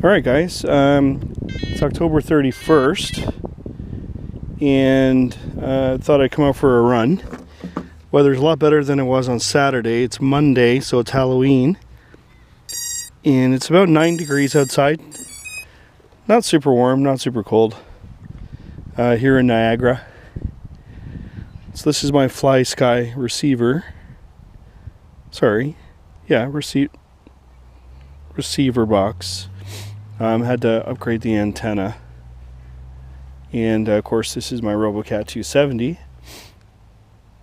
Alright guys, it's October 31st and thought I'd come out for a run. Weather's a lot better than it was on Saturday. It's Monday, so it's Halloween. And it's about 9 degrees outside. Not super warm, not super cold. Here in Niagara. So this is my Fly Sky receiver. Receiver box. Had to upgrade the antenna. And of course this is my RoboCat 270.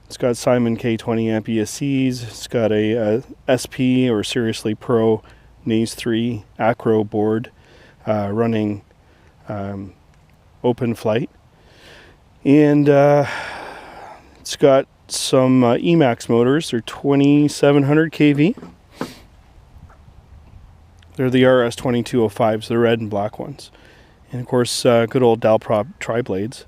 It's got Simon K20 amp ESCs. It's got a SP or Seriously Pro NAS 3 Acro board running CleanFlight. And it's got some Emax motors. They're 2700 kV. They're the RS2205s, the red and black ones. And of course, good old Dalprop tri-blades.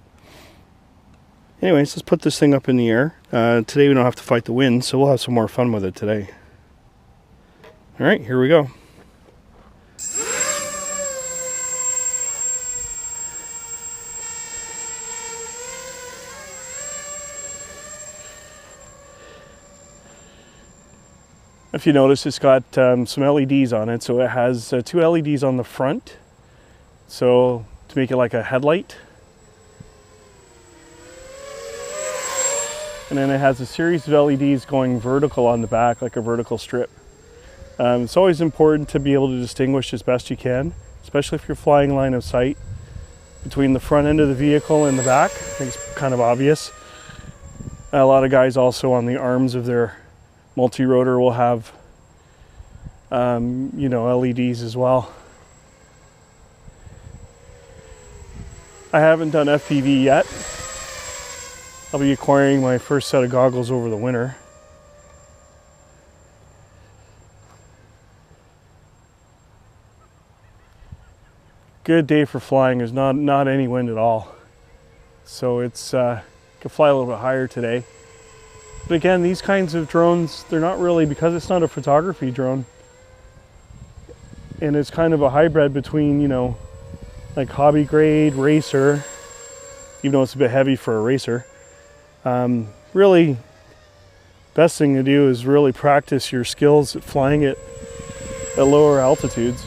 Anyways, let's put this thing up in the air. Today we don't have to fight the wind, so we'll have some more fun with it today. Alright, here we go. If you notice, it's got some LEDs on it. So it has 2 LEDs on the front, so to make it like a headlight. And then it has a series of LEDs going vertical on the back, like a vertical strip. It's always important to be able to distinguish as best you can, especially if you're flying line of sight between the front end of the vehicle and the back. I think it's kind of obvious. A lot of guys also on the arms of their multi-rotor will have LEDs as well. I haven't done FPV yet. I'll be acquiring my first set of goggles over the winter. Good day for flying. There's not any wind at all. So it's can fly a little bit higher today. But again, these kinds of drones, they're not really, because it's not a photography drone, and it's kind of a hybrid between, like hobby grade, racer, even though it's a bit heavy for a racer. Really, best thing to do is really practice your skills at flying it at lower altitudes.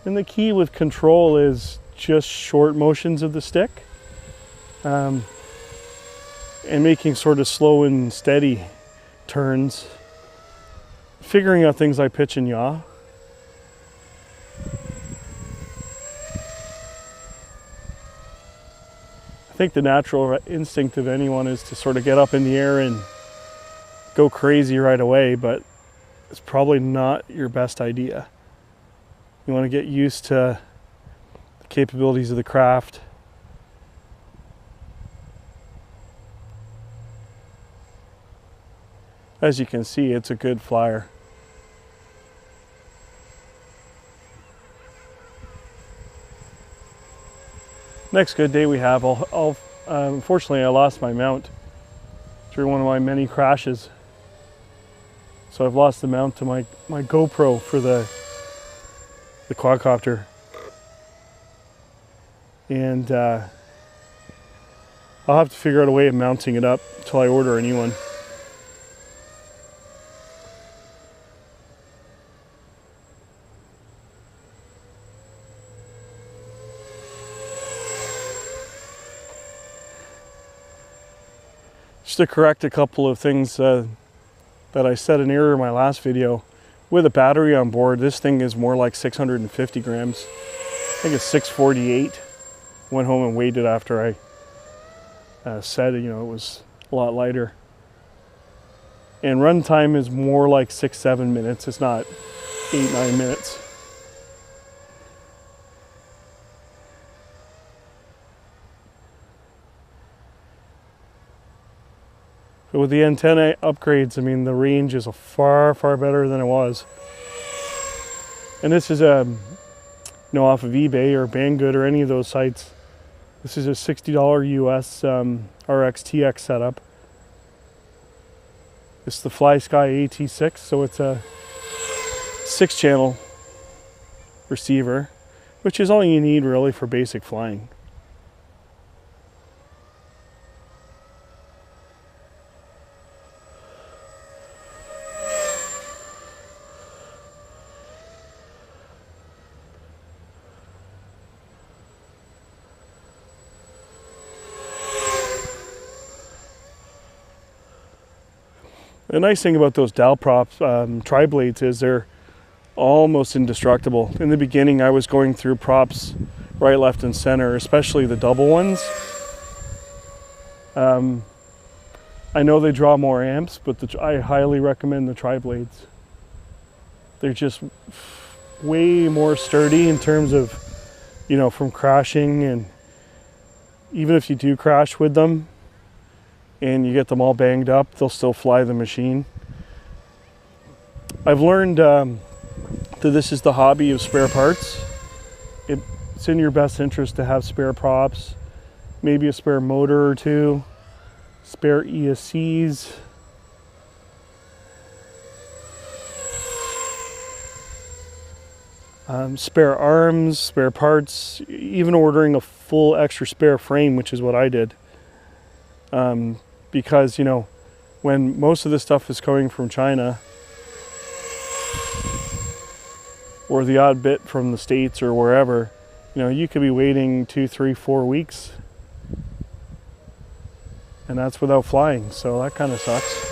And the key with control is just short motions of the stick. And making sort of slow and steady turns, figuring out things like pitch and yaw. I think the natural instinct of anyone is to sort of get up in the air and go crazy right away, but it's probably not your best idea. You want to get used to the capabilities of the craft. As you can see, it's a good flyer. Next good day we have, unfortunately I lost my mount during one of my many crashes. So I've lost the mount to my GoPro for the quadcopter. And I'll have to figure out a way of mounting it up until I order a new one. Just to correct a couple of things that I said in error in my last video. With a battery on board, this thing is more like 650 grams. I think it's 648. Went home and weighed it after I said it was a lot lighter. And run time is more like 6-7 minutes. It's not 8-9 minutes. But with the antenna upgrades, I mean, the range is far better than it was. And this is off of eBay or Banggood or any of those sites. This is a $60 US RX-TX setup. It's the Fly Sky AT6, so it's a 6-channel receiver, which is all you need really for basic flying. The nice thing about those dowel props, tri-blades, is they're almost indestructible. In the beginning, I was going through props right, left, and center, especially the double ones. I know they draw more amps, but I highly recommend the tri-blades. They're just way more sturdy in terms of, you know, from crashing, and even if you do crash with them, and you get them all banged up, they'll still fly the machine. I've learned that this is the hobby of spare parts. It's in your best interest to have spare props, maybe a spare motor or two, spare ESCs. Spare arms, spare parts, even ordering a full extra spare frame, which is what I did. Because, you know, when most of this stuff is coming from China, or the odd bit from the States or wherever, you know, you could be waiting 2, 3, 4 weeks, and that's without flying, so that kind of sucks.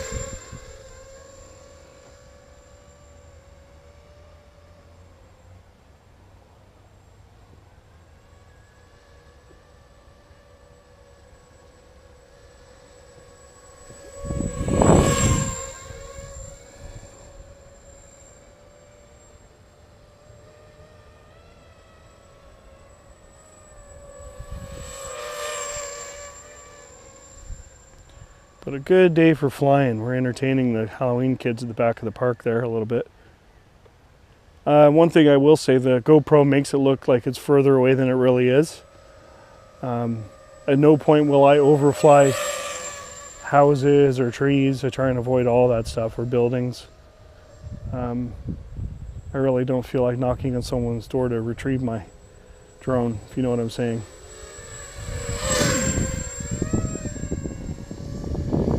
But a good day for flying. We're entertaining the Halloween kids at the back of the park there a little bit. One thing I will say, the GoPro makes it look like it's further away than it really is. At no point will I overfly houses or trees. I try and avoid all that stuff, or buildings. I really don't feel like knocking on someone's door to retrieve my drone, if you know what I'm saying.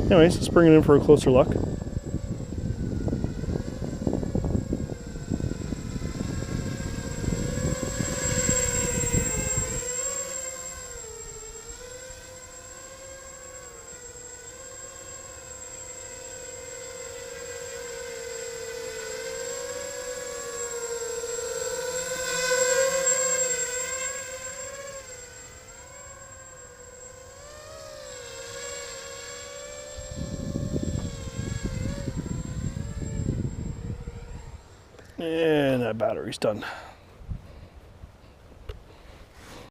Anyways, let's bring it in for a closer look. And that battery's done.